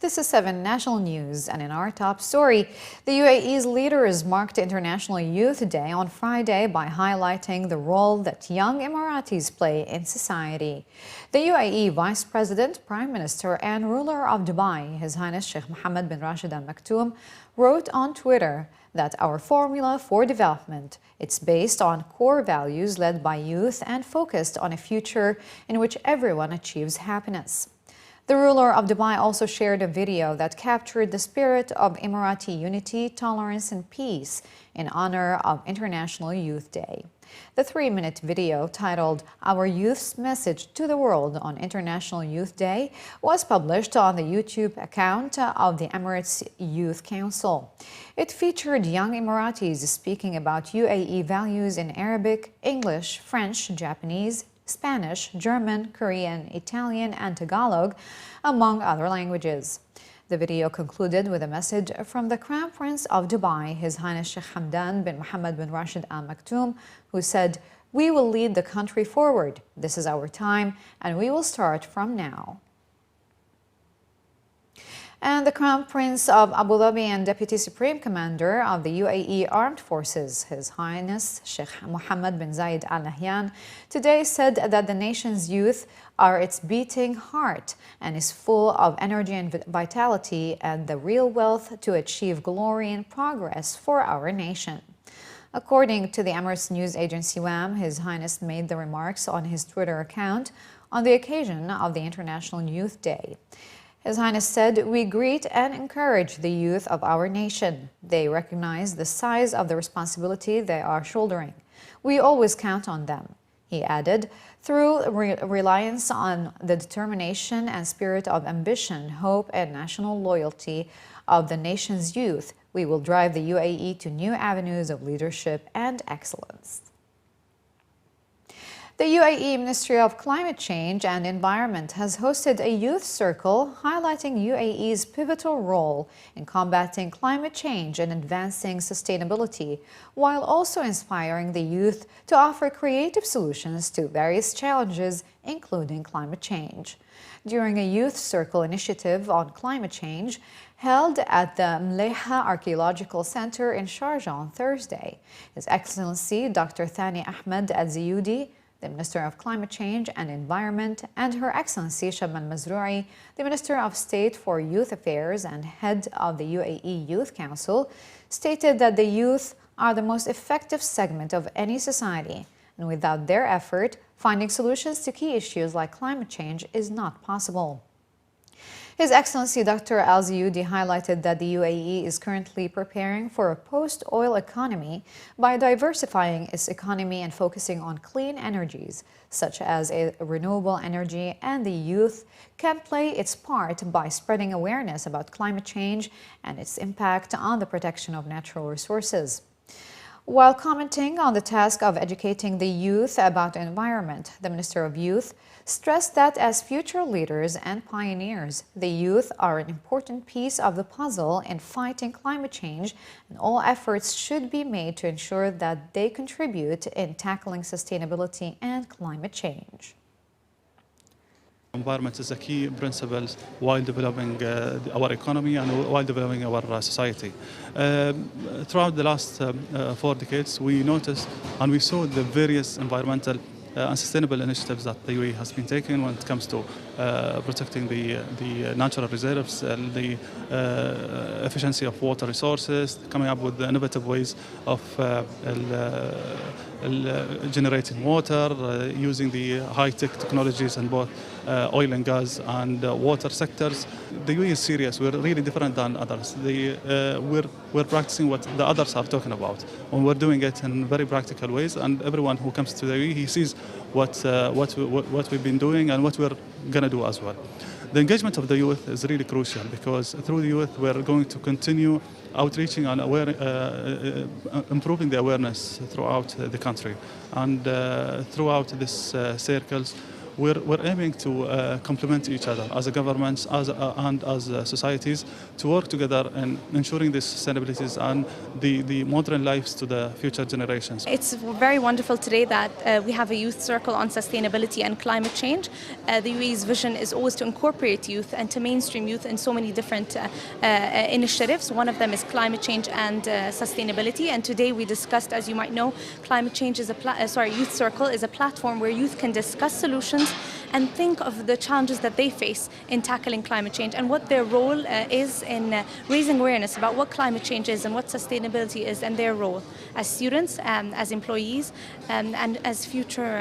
This is 7 National News, and in our top story, the UAE's leaders marked International Youth Day on Friday by highlighting the role that young Emiratis play in society. The UAE Vice President, Prime Minister and ruler of Dubai, His Highness Sheikh Mohammed bin Rashid Al Maktoum, wrote on Twitter that our formula for development, it's based on core values led by youth and focused on a future in which everyone achieves happiness. The ruler of Dubai also shared a video that captured the spirit of Emirati unity, tolerance, and peace in honor of International Youth Day. The 3-minute video titled "Our Youth's Message to the World on International Youth Day" was published on the YouTube account of the Emirates Youth Council. It featured young Emiratis speaking about UAE values in Arabic, English, French, Japanese, Spanish, German, Korean, Italian, and Tagalog, among other languages. The video concluded with a message from the Crown Prince of Dubai, His Highness Sheikh Hamdan bin Mohammed bin Rashid Al Maktoum, who said, "We will lead the country forward. This is our time, and we will start from now." And the Crown Prince of Abu Dhabi and Deputy Supreme Commander of the UAE Armed Forces, His Highness Sheikh Mohammed bin Zayed Al Nahyan, today said that the nation's youth are its beating heart and is full of energy and vitality and the real wealth to achieve glory and progress for our nation. According to the Emirates news agency WAM, His Highness made the remarks on his Twitter account on the occasion of the International Youth Day. His Highness said, "We greet and encourage the youth of our nation. They recognize the size of the responsibility they are shouldering. We always count on them." He added, "Through reliance on the determination and spirit of ambition, hope, and national loyalty of the nation's youth, we will drive the UAE to new avenues of leadership and excellence." The UAE Ministry of Climate Change and Environment has hosted a youth circle highlighting UAE's pivotal role in combating climate change and advancing sustainability, while also inspiring the youth to offer creative solutions to various challenges, including climate change. During a youth circle initiative on climate change held at the Mleha Archaeological Center in Sharjah on Thursday, His Excellency Dr. Thani Ahmed Al-Ziyudi, the Minister of Climate Change and Environment, and Her Excellency Sham Al-Mazroui, the Minister of State for Youth Affairs and head of the UAE Youth Council, stated that the youth are the most effective segment of any society, and without their effort, finding solutions to key issues like climate change is not possible. His Excellency Dr. Al-Ziyudi highlighted that the UAE is currently preparing for a post-oil economy by diversifying its economy and focusing on clean energies, such as renewable energy, and the youth can play its part by spreading awareness about climate change and its impact on the protection of natural resources. While commenting on the task of educating the youth about the environment, the Minister of Youth stressed that as future leaders and pioneers, the youth are an important piece of the puzzle in fighting climate change, and all efforts should be made to ensure that they contribute in tackling sustainability and climate change. Environment is a key principle while developing our economy and while developing our society. Throughout the last 4 decades, we noticed and we saw the various environmental and sustainable initiatives that the UAE has been taking when it comes to protecting the natural reserves, the efficiency of water resources, coming up with innovative ways of generating water, using the high-tech technologies in both oil and gas and water sectors. The UAE is serious. We're really different than others. We're practicing what the others are talking about, and we're doing it in very practical ways. And everyone who comes to the UAE, he sees what we've been doing and what we're going to do as well. The engagement of the youth is really crucial because through the youth we're going to continue outreaching and improving the awareness throughout the country. And throughout these circles, we're aiming to complement each other as a governments and as societies to work together in ensuring the sustainabilities and the modern lives to the future generations. It's very wonderful today that we have a youth circle on sustainability and climate change. The UAE's vision is always to incorporate youth and to mainstream youth in so many different initiatives. One of them is climate change and sustainability. And today we discussed, as you might know, climate change is youth circle is a platform where youth can discuss solutions and think of the challenges that they face in tackling climate change and what their role is in raising awareness about what climate change is and what sustainability is and their role as students, as employees, and as future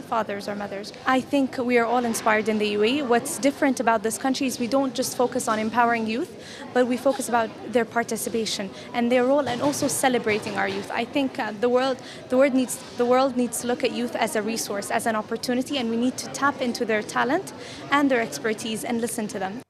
fathers or mothers. I think we are all inspired in the UAE. What's different about this country is we don't just focus on empowering youth, but we focus about their participation and their role, and also celebrating our youth. I think the world needs to look at youth as a resource, as an opportunity, and we need to tap into their talent and their expertise and listen to them.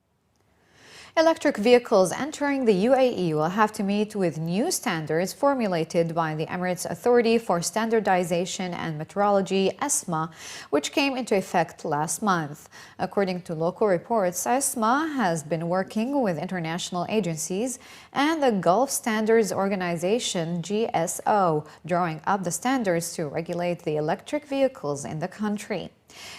Electric vehicles entering the UAE will have to meet with new standards formulated by the Emirates Authority for Standardization and Metrology, ESMA, which came into effect last month. According to local reports, ESMA has been working with international agencies and the Gulf Standards Organization, GSO, drawing up the standards to regulate the electric vehicles in the country.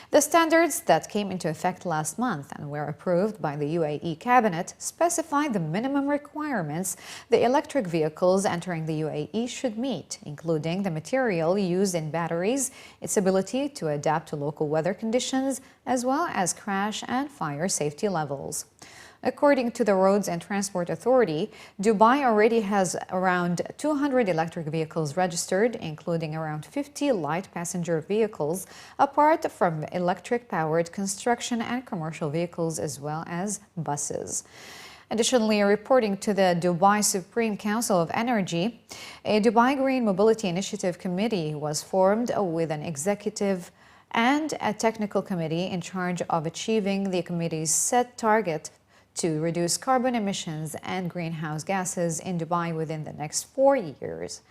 The standards that came into effect last month and were approved by the UAE cabinet specify the minimum requirements the electric vehicles entering the UAE should meet, including the material used in batteries, its ability to adapt to local weather conditions, as well as crash and fire safety levels. According to the Roads and Transport Authority, Dubai already has around 200 electric vehicles registered, including around 50 light passenger vehicles, apart from electric-powered construction and commercial vehicles, as well as buses. Additionally, reporting to the Dubai Supreme Council of Energy, a Dubai Green Mobility Initiative Committee was formed with an executive and a technical committee in charge of achieving the committee's set target to reduce carbon emissions and greenhouse gases in Dubai within the next 4 years.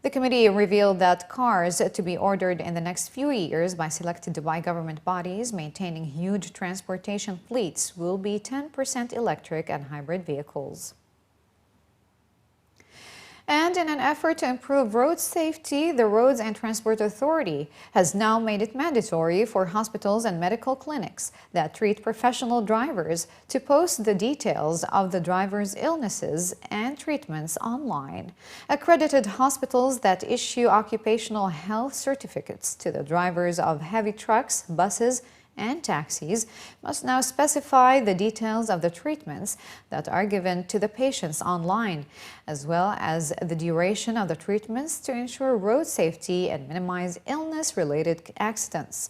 The committee revealed that cars to be ordered in the next few years by selected Dubai government bodies maintaining huge transportation fleets will be 10% electric and hybrid vehicles. And in an effort to improve road safety, the Roads and Transport Authority has now made it mandatory for hospitals and medical clinics that treat professional drivers to post the details of the driver's illnesses and treatments online. Accredited hospitals that issue occupational health certificates to the drivers of heavy trucks, buses, and taxis must now specify the details of the treatments that are given to the patients online, as well as the duration of the treatments to ensure road safety and minimize illness-related accidents.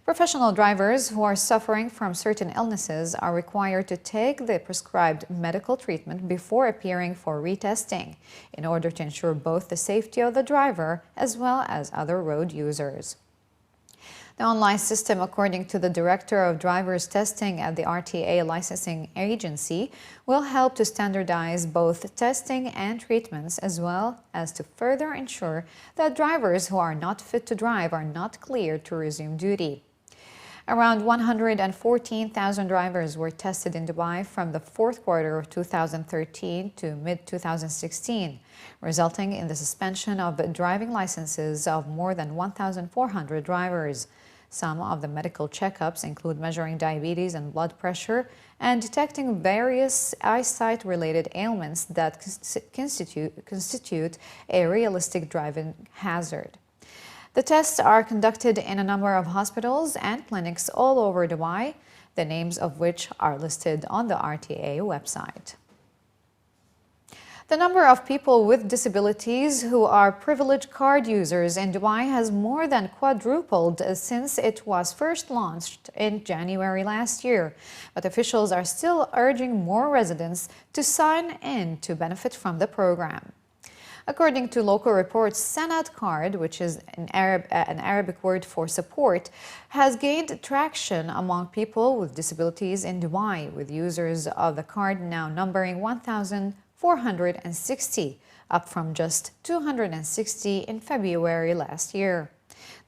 Professional drivers who are suffering from certain illnesses are required to take the prescribed medical treatment before appearing for retesting, in order to ensure both the safety of the driver as well as other road users. The online system, according to the Director of Drivers Testing at the RTA Licensing Agency, will help to standardize both testing and treatments, as well as to further ensure that drivers who are not fit to drive are not cleared to resume duty. Around 114,000 drivers were tested in Dubai from the fourth quarter of 2013 to mid-2016, resulting in the suspension of driving licenses of more than 1,400 drivers. Some of the medical checkups include measuring diabetes and blood pressure and detecting various eyesight-related ailments that constitute a realistic driving hazard. The tests are conducted in a number of hospitals and clinics all over Dubai, the names of which are listed on the RTA website. The number of people with disabilities who are privileged card users in Dubai has more than quadrupled since it was first launched in January last year. But officials are still urging more residents to sign in to benefit from the program. According to local reports, Sanad card, which is an Arabic word for support, has gained traction among people with disabilities in Dubai, with users of the card now numbering 1,460, up from just 260 in February last year.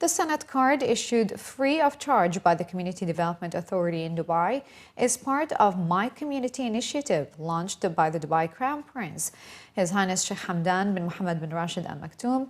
The Senate card, issued free of charge by the Community Development Authority in Dubai, is part of My Community initiative launched by the Dubai Crown Prince, His Highness Sheikh Hamdan bin Mohammed bin Rashid Al Maktoum,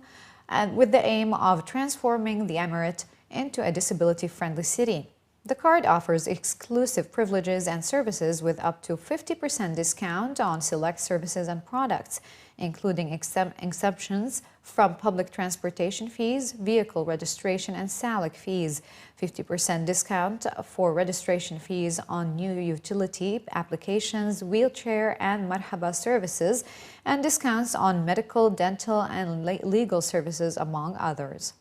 and with the aim of transforming the Emirate into a disability-friendly city. The card offers exclusive privileges and services with up to 50% discount on select services and products, including exceptions from public transportation fees, vehicle registration and SALIC fees, 50% discount for registration fees on new utility applications, wheelchair and marhaba services, and discounts on medical, dental and legal services, among others.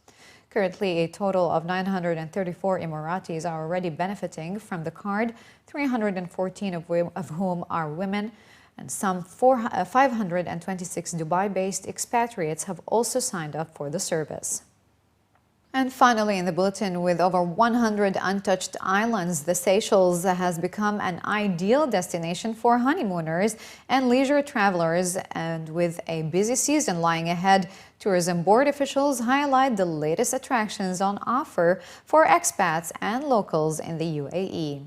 Currently, a total of 934 Emiratis are already benefiting from the card, 314 of whom are women, and some 526 Dubai-based expatriates have also signed up for the service. And finally, in the bulletin, with over 100 untouched islands, the Seychelles has become an ideal destination for honeymooners and leisure travelers. And with a busy season lying ahead, tourism board officials highlight the latest attractions on offer for expats and locals in the UAE.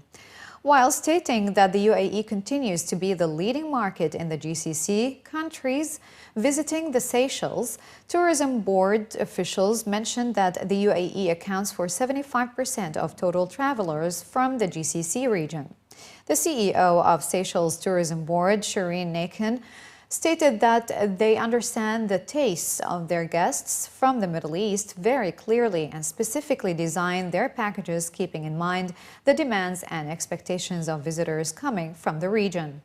While stating that the UAE continues to be the leading market in the GCC countries visiting the Seychelles, tourism board officials mentioned that the UAE accounts for 75% of total travelers from the GCC region. The CEO of Seychelles Tourism Board, Shireen Nakin, stated that they understand the tastes of their guests from the Middle East very clearly and specifically design their packages keeping in mind the demands and expectations of visitors coming from the region.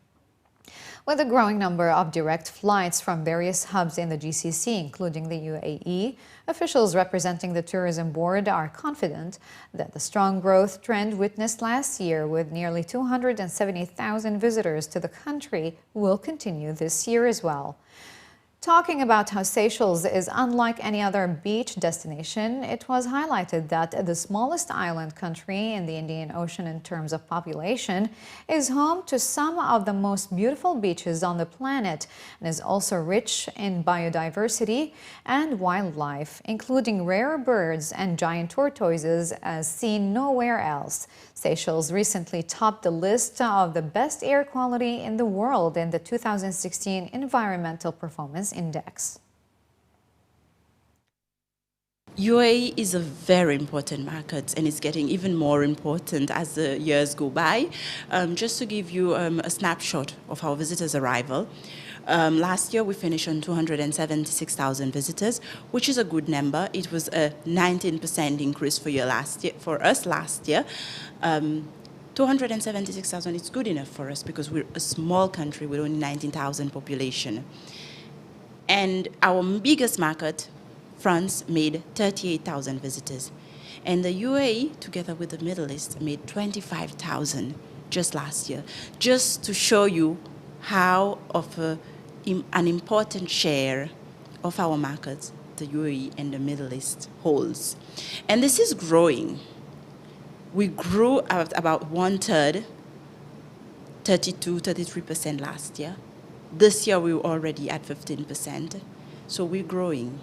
With a growing number of direct flights from various hubs in the GCC, including the UAE, officials representing the tourism board are confident that the strong growth trend witnessed last year with nearly 270,000 visitors to the country will continue this year as well. Talking about how Seychelles is unlike any other beach destination, it was highlighted that the smallest island country in the Indian Ocean in terms of population is home to some of the most beautiful beaches on the planet and is also rich in biodiversity and wildlife, including rare birds and giant tortoises as seen nowhere else. Seychelles recently topped the list of the best air quality in the world in the 2016 Environmental Performance Index. UAE is a very important market and it's getting even more important as the years go by. Just to give you a snapshot of our visitors' arrival, last year we finished on 276,000 visitors, which is a good number. It was a 19% increase for us last year. 276,000 is good enough for us because we're a small country with only 19,000 population. And our biggest market, France, made 38,000 visitors. And the UAE, together with the Middle East, made 25,000 just last year, just to show you how of an important share of our markets the UAE and the Middle East holds. And this is growing. We grew at about 1/3, 33% last year. This year we were already at 15%, so we're growing.